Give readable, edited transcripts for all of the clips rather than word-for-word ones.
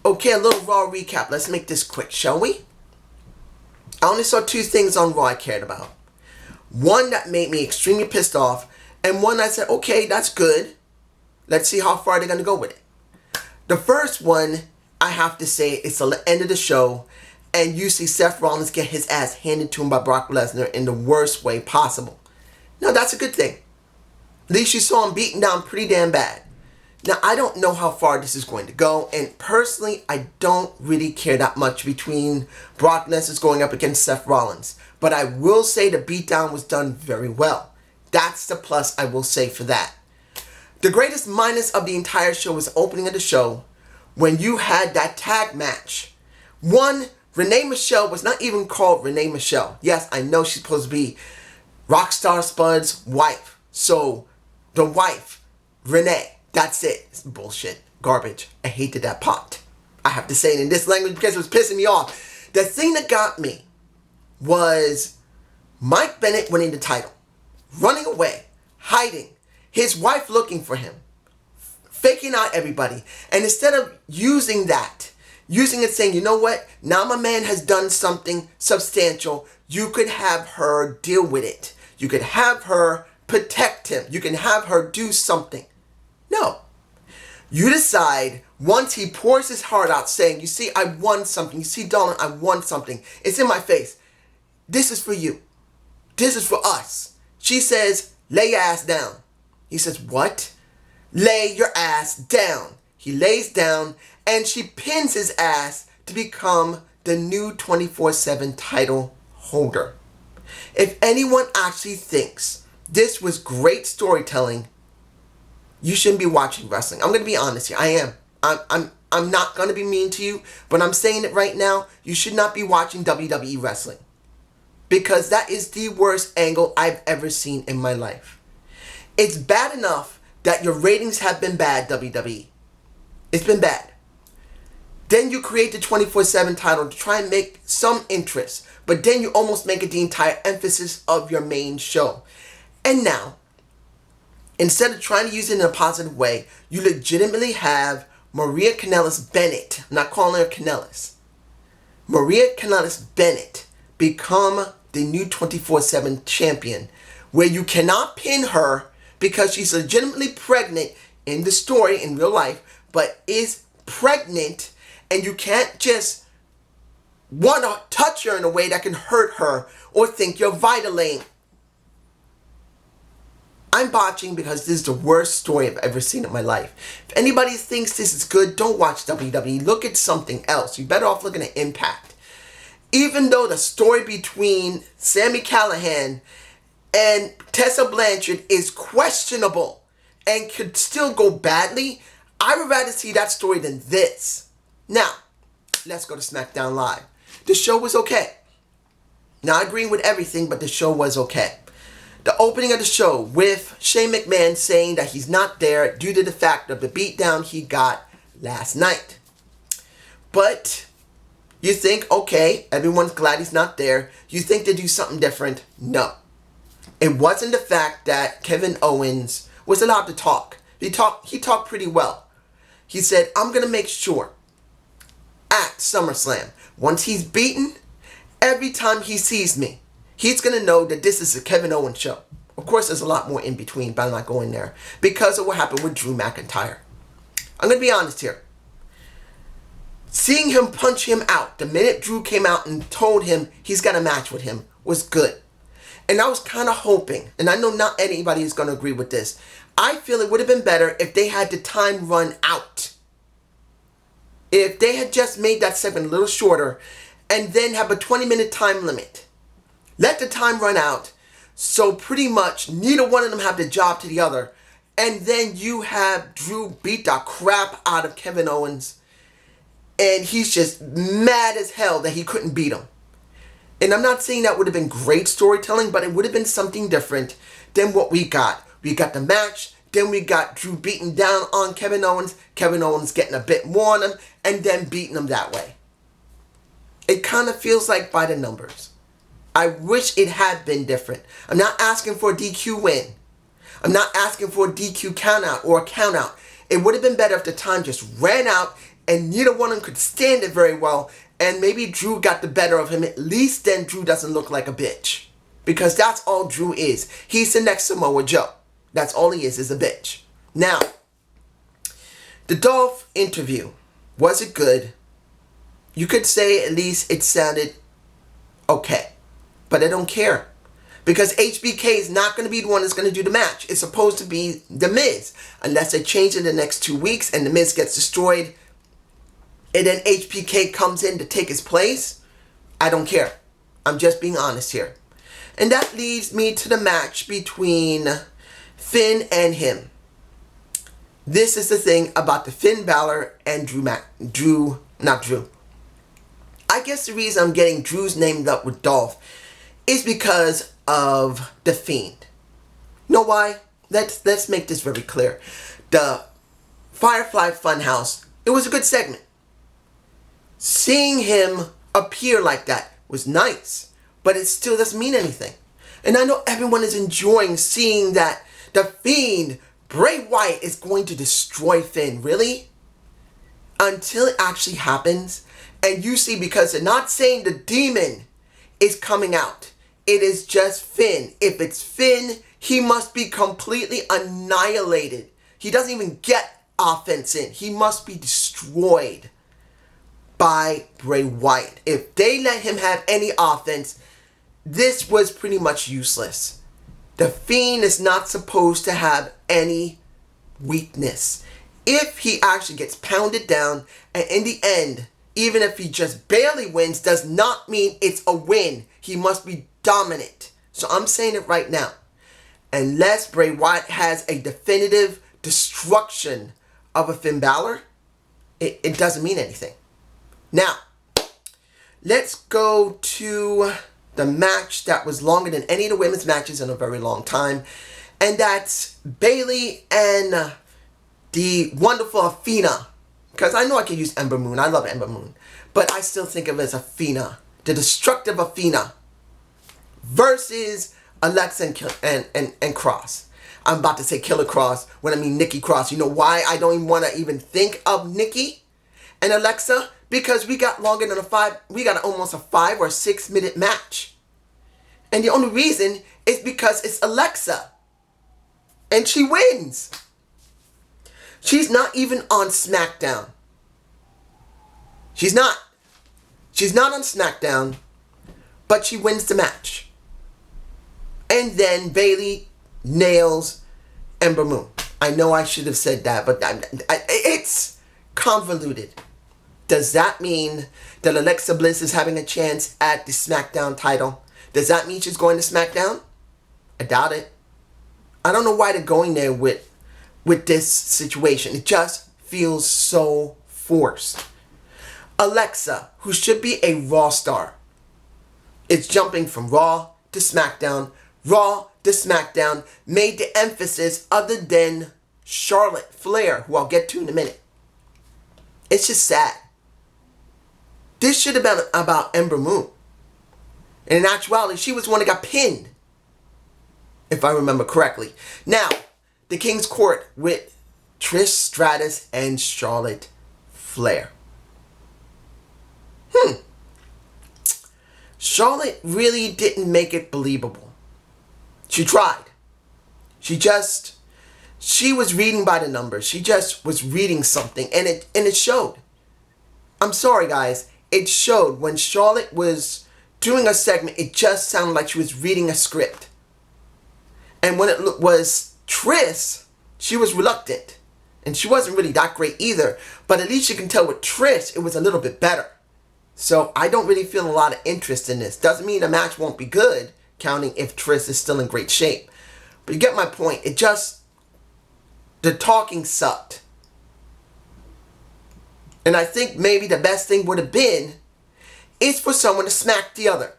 Okay, a little Raw recap. Let's make this quick, shall we? I only saw 2 things on Raw I cared about. One that made me extremely pissed off, and one I said, okay, that's good. Let's see how far they're going to go with it. The first one, I have to say, it's the end of the show, and you see Seth Rollins get his ass handed to him by Brock Lesnar in the worst way possible. Now, that's a good thing. At least you saw him beaten down pretty damn bad. Now, I don't know how far this is going to go, and personally, I don't really care that much between Brock Lesnar going up against Seth Rollins. But I will say the beatdown was done very well. That's the plus I will say for that. The greatest minus of the entire show was the opening of the show when you had that tag match. One, Renee Michelle was not even called Renee Michelle. Yes, I know she's supposed to be Rockstar Spud's wife. So, the wife, Renee. That's it. It's bullshit. Garbage. I hated that pot. I have to say it in this language because it was pissing me off. The thing that got me was Mike Bennett winning the title. Running away. Hiding. His wife looking for him. Faking out everybody. And instead of using it saying, you know what? Now my man has done something substantial. You could have her deal with it. You could have her protect him. You can have her do something. No. You decide once he pours his heart out saying, you see, I won something. You see, darling, I won something. It's in my face. This is for you. This is for us. She says, lay your ass down. He says, what? Lay your ass down. He lays down and she pins his ass to become the new 24/7 title holder. If anyone actually thinks this was great storytelling, you shouldn't be watching wrestling. I'm going to be honest here. I am. I'm not going to be mean to you, but I'm saying it right now. You should not be watching WWE wrestling. Because that is the worst angle I've ever seen in my life. It's bad enough that your ratings have been bad, WWE. It's been bad. Then you create the 24/7 title to try and make some interest. But then you almost make it the entire emphasis of your main show. And now, instead of trying to use it in a positive way, you legitimately have Maria Kanellis Bennett, I'm not calling her Kanellis, Maria Kanellis Bennett become the new 24/7 champion, where you cannot pin her because she's legitimately pregnant in the story in real life, but is pregnant, and you can't just want to touch her in a way that can hurt her or think you're vitalating. I'm botching because this is the worst story I've ever seen in my life. If anybody thinks this is good, don't watch WWE. Look at something else. You're better off looking at Impact. Even though the story between Sami Callihan and Tessa Blanchard is questionable and could still go badly, I would rather see that story than this. Now, let's go to Smackdown Live. The show was okay. Not agreeing with everything, but the show was okay. The opening of the show with Shane McMahon saying that he's not there due to the fact of the beatdown he got last night. But you think, okay, everyone's glad he's not there. You think they do something different? No. It wasn't the fact that Kevin Owens was allowed to talk. He talked pretty well. He said, I'm going to make sure at SummerSlam, once he's beaten, every time he sees me, he's going to know that this is a Kevin Owens show. Of course, there's a lot more in between, but I'm not going there because of what happened with Drew McIntyre. I'm going to be honest here. Seeing him punch him out the minute Drew came out and told him he's got a match with him was good. And I was kind of hoping, and I know not anybody is going to agree with this, I feel it would have been better if they had the time run out. If they had just made that segment a little shorter and then have a 20-minute time limit. Let the time run out so pretty much neither one of them have the job to the other. And then you have Drew beat the crap out of Kevin Owens. And he's just mad as hell that he couldn't beat him. And I'm not saying that would have been great storytelling, but it would have been something different than what we got. We got the match, then we got Drew beating down on Kevin Owens getting a bit more on him, and then beating him that way. It kind of feels like by the numbers. I wish it had been different. I'm not asking for a DQ win. I'm not asking for a DQ countout or a countout. It would have been better if the time just ran out and neither one of them could stand it very well, and maybe Drew got the better of him. At least then Drew doesn't look like a bitch. Because that's all Drew is. He's the next Samoa Joe. That's all he is a bitch. Now, the Dolph interview. Was it good? You could say at least it sounded okay. But I don't care. Because HBK is not going to be the one that's going to do the match. It's supposed to be The Miz. Unless they change it in the next 2 weeks and The Miz gets destroyed. And then HBK comes in to take his place. I don't care. I'm just being honest here. And that leads me to the match between Finn and him. This is the thing about the Finn Balor and not Drew. I guess the reason I'm getting Drew's named up with Dolph is because of The Fiend. You know why? Let's make this very clear. The Firefly Funhouse, it was a good segment. Seeing him appear like that was nice. But it still doesn't mean anything. And I know everyone is enjoying seeing that the Fiend, Bray Wyatt, is going to destroy Finn. Really? Until it actually happens. And you see, because they're not saying the demon is coming out. It is just Finn. If it's Finn, he must be completely annihilated. He doesn't even get offense in. He must be destroyed by Bray Wyatt. If they let him have any offense, this was pretty much useless. The Fiend is not supposed to have any weakness. If he actually gets pounded down, and in the end, even if he just barely wins, does not mean it's a win. He must be dominant. So I'm saying it right now. Unless Bray Wyatt has a definitive destruction of a Finn Balor, it doesn't mean anything. Now, let's go to the match that was longer than any of the women's matches in a very long time. And that's Bayley and the wonderful Athena. Because I know I can use Ember Moon. I love Ember Moon. But I still think of it as Athena. The destructive Athena. Versus Alexa and Cross. I'm about to say Killer Cross when I mean Nikki Cross. You know why I don't even want to even think of Nikki and Alexa? Because we got longer than we got almost a 5 or 6 minute match. And the only reason is because it's Alexa. And she wins. She's not even on Smackdown. She's not. She's not on Smackdown. But she wins the match. And then Bayley nails Ember Moon. I know I should have said that, but it's convoluted. Does that mean that Alexa Bliss is having a chance at the SmackDown title? Does that mean she's going to SmackDown? I doubt it. I don't know why they're going there with this situation. It just feels so forced. Alexa, who should be a Raw star, is jumping from Raw to SmackDown, Raw to SmackDown, made the emphasis other than Charlotte Flair, who I'll get to in a minute. It's just sad. This should have been about Ember Moon. And in actuality, she was the one that got pinned, if I remember correctly. Now, the King's Court with Trish Stratus and Charlotte Flair. Charlotte really didn't make it believable. She tried. She was reading by the numbers. She just was reading something, and it showed. I'm sorry, guys. It showed. When Charlotte was doing a segment, it just sounded like she was reading a script. And when it was Trish, she was reluctant. And she wasn't really that great either. But at least you can tell with Trish, it was a little bit better. So I don't really feel a lot of interest in this. Doesn't mean the match won't be good, counting if Trish is still in great shape. But you get my point. The talking sucked. And I think maybe the best thing would have been is for someone to smack the other.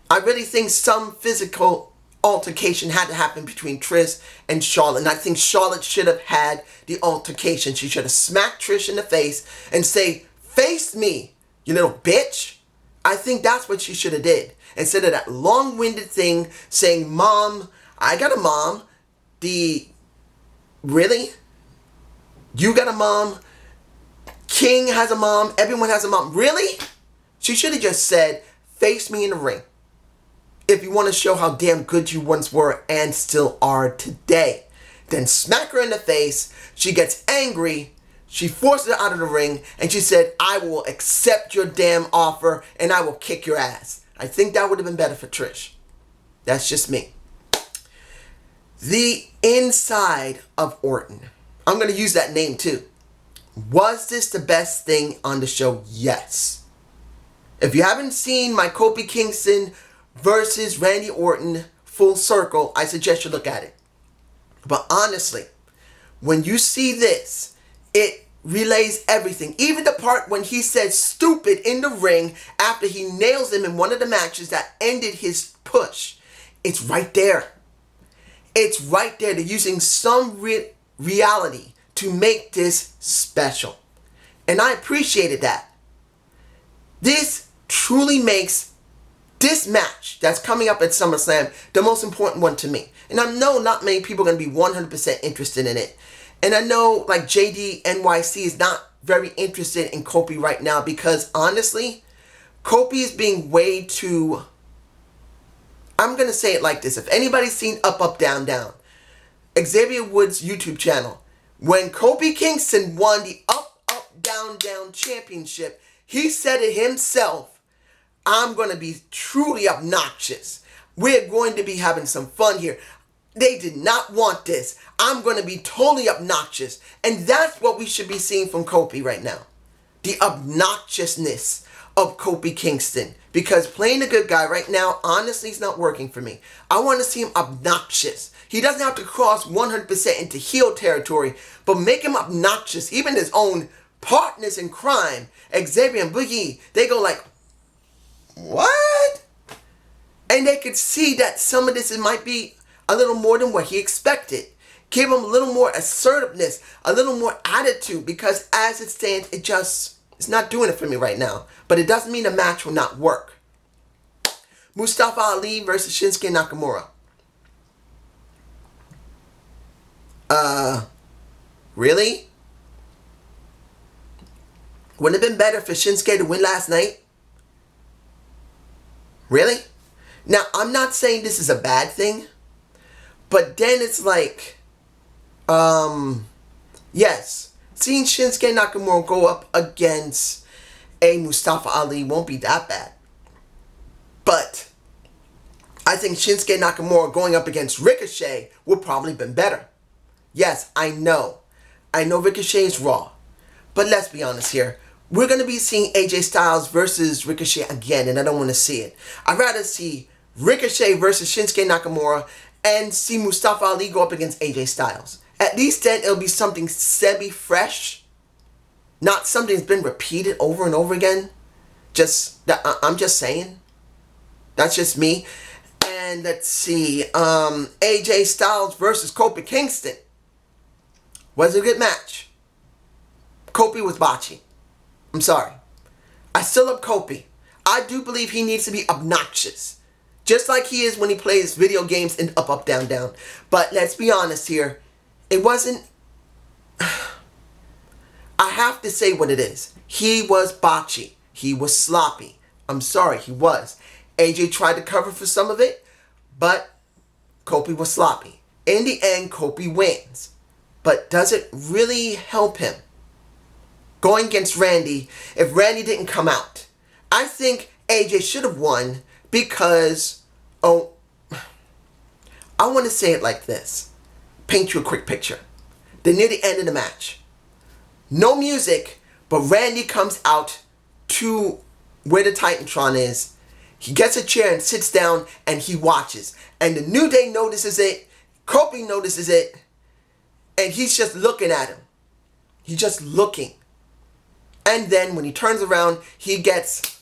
I really think some physical altercation had to happen between Trish and Charlotte. And I think Charlotte should have had the altercation. She should have smacked Trish in the face and say, "Face me, you little bitch." I think that's what she should have did. Instead of that long-winded thing saying, "Mom, I got a mom." Really? You got a mom? King has a mom. Everyone has a mom. Really? She should have just said, face me in the ring. If you want to show how damn good you once were and still are today. Then smack her in the face. She gets angry. She forces her out of the ring. And she said, I will accept your damn offer and I will kick your ass. I think that would have been better for Trish. That's just me. The inside of Orton. I'm going to use that name too. Was this the best thing on the show? Yes. If you haven't seen my Kofi Kingston versus Randy Orton full circle, I suggest you look at it. But honestly, when you see this, it relays everything. Even the part when he said stupid in the ring after he nails him in one of the matches that ended his push. It's right there. It's right there. They're using some reality to make this special. And I appreciated that. This truly makes this match that's coming up at SummerSlam the most important one to me. And I know not many people are going to be 100% interested in it. And I know like JD NYC is not very interested in Kofi right now because honestly, Kofi is being way too... I'm going to say it like this. If anybody's seen Up, Up, Down, Down, Xavier Woods' YouTube channel, when Kofi Kingston won the Up, Up, Down, Down championship, he said it himself, I'm going to be truly obnoxious. We're going to be having some fun here. They did not want this. I'm going to be totally obnoxious. And that's what we should be seeing from Kofi right now. The obnoxiousness of Kofi Kingston. Because playing a good guy right now, honestly, is not working for me. I want to see him obnoxious. He doesn't have to cross 100% into heel territory, but make him obnoxious. Even his own partners in crime, Xavier and Boogie, they go like, what? And they could see that some of this might be a little more than what he expected. Give him a little more assertiveness, a little more attitude, because as it stands, it's not doing it for me right now. But it doesn't mean the match will not work. Mustafa Ali versus Shinsuke Nakamura. Really? Wouldn't it have been better for Shinsuke to win last night? Really? Now, I'm not saying this is a bad thing, but then it's like, yes, seeing Shinsuke Nakamura go up against a Mustafa Ali won't be that bad. But I think Shinsuke Nakamura going up against Ricochet would probably have been better. Yes, I know. I know Ricochet is Raw. But let's be honest here. We're going to be seeing AJ Styles versus Ricochet again, and I don't want to see it. I'd rather see Ricochet versus Shinsuke Nakamura and see Mustafa Ali go up against AJ Styles. At least then it'll be something semi-fresh. Not something that's been repeated over and over again. I'm just saying. That's just me. And let's see. AJ Styles versus Kofi Kingston. Was a good match. Kofi was botchy. I'm sorry. I still love Kofi. I do believe he needs to be obnoxious. Just like he is when he plays video games in Up, Up, Down, Down. But let's be honest here. It wasn't... I have to say what it is. He was botchy. He was sloppy. I'm sorry, he was. AJ tried to cover for some of it, but Kofi was sloppy. In the end, Kofi wins. But does it really help him? Going against Randy, if Randy didn't come out. I think AJ should have won because, I want to say it like this. Paint you a quick picture. They're near the end of the match. No music, but Randy comes out to where the Titantron is. He gets a chair and sits down and he watches. And the New Day notices it. Kofi notices it. And he's just looking at him. He's just looking. And then when he turns around, he gets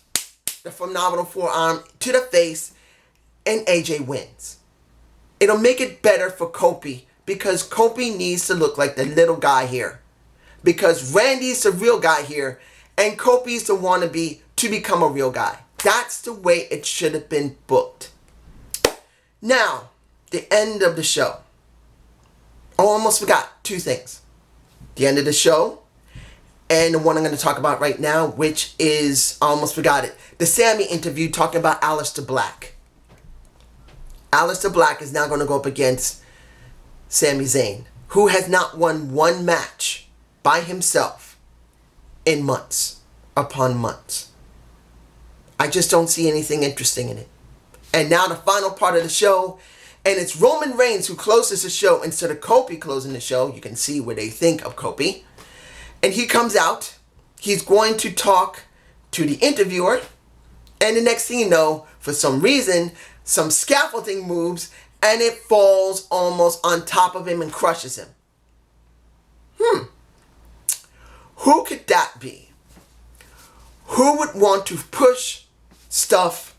the phenomenal forearm to the face and AJ wins. It'll make it better for Kofi because Kofi needs to look like the little guy here. Because Randy's the real guy here and Kofi's the wannabe to become a real guy. That's the way it should have been booked. Now, the end of the show. Oh, I almost forgot two things. The end of the show and the one I'm going to talk about right now, which is, I almost forgot it, the Sammy interview talking about Aleister Black. Aleister Black is now going to go up against Sami Zayn, who has not won one match by himself in months upon months. I just don't see anything interesting in it. And now the final part of the show, and it's Roman Reigns who closes the show instead of Kofi closing the show. You can see what they think of Kofi. And he comes out. He's going to talk to the interviewer. And the next thing you know, for some reason, some scaffolding moves and it falls almost on top of him and crushes him. Who could that be? Who would want to push stuff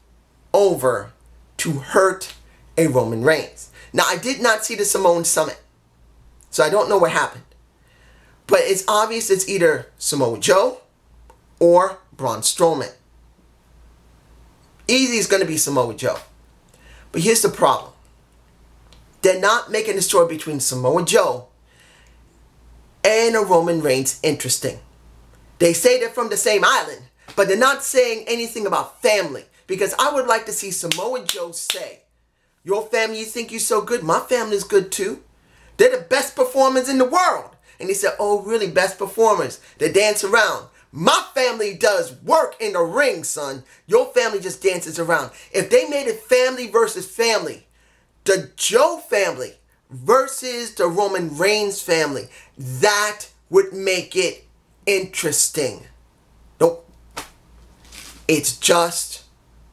over to hurt a Roman Reigns? Now, I did not see the Samoan Summit, so I don't know what happened. But it's obvious it's either Samoa Joe or Braun Strowman. Easy is going to be Samoa Joe. But here's the problem. They're not making the story between Samoa Joe and a Roman Reigns interesting. They say they're from the same island, but they're not saying anything about family. Because I would like to see Samoa Joe say, your family, you think you're so good? My family's good too. They're the best performers in the world. And he said, oh, really, best performers. They dance around. My family does work in the ring, son. Your family just dances around. If they made it family versus family, the Joe family versus the Roman Reigns family, that would make it interesting. Nope. It's just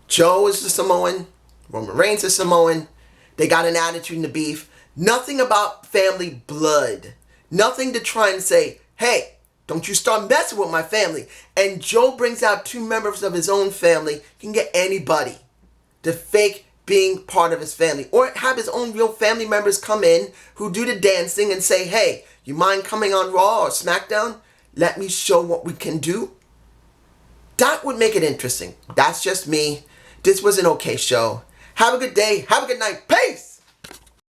Joe is the Samoan, Roman Reigns is Samoan. They got an attitude in the beef. Nothing about family blood. Nothing to try and say, hey, don't you start messing with my family. And Joe brings out two members of his own family. You can get anybody to fake being part of his family. Or have his own real family members come in who do the dancing and say, hey, you mind coming on Raw or Smackdown? Let me show what we can do. That would make it interesting. That's just me. This was an okay show. Have a good day. Have a good night. Peace!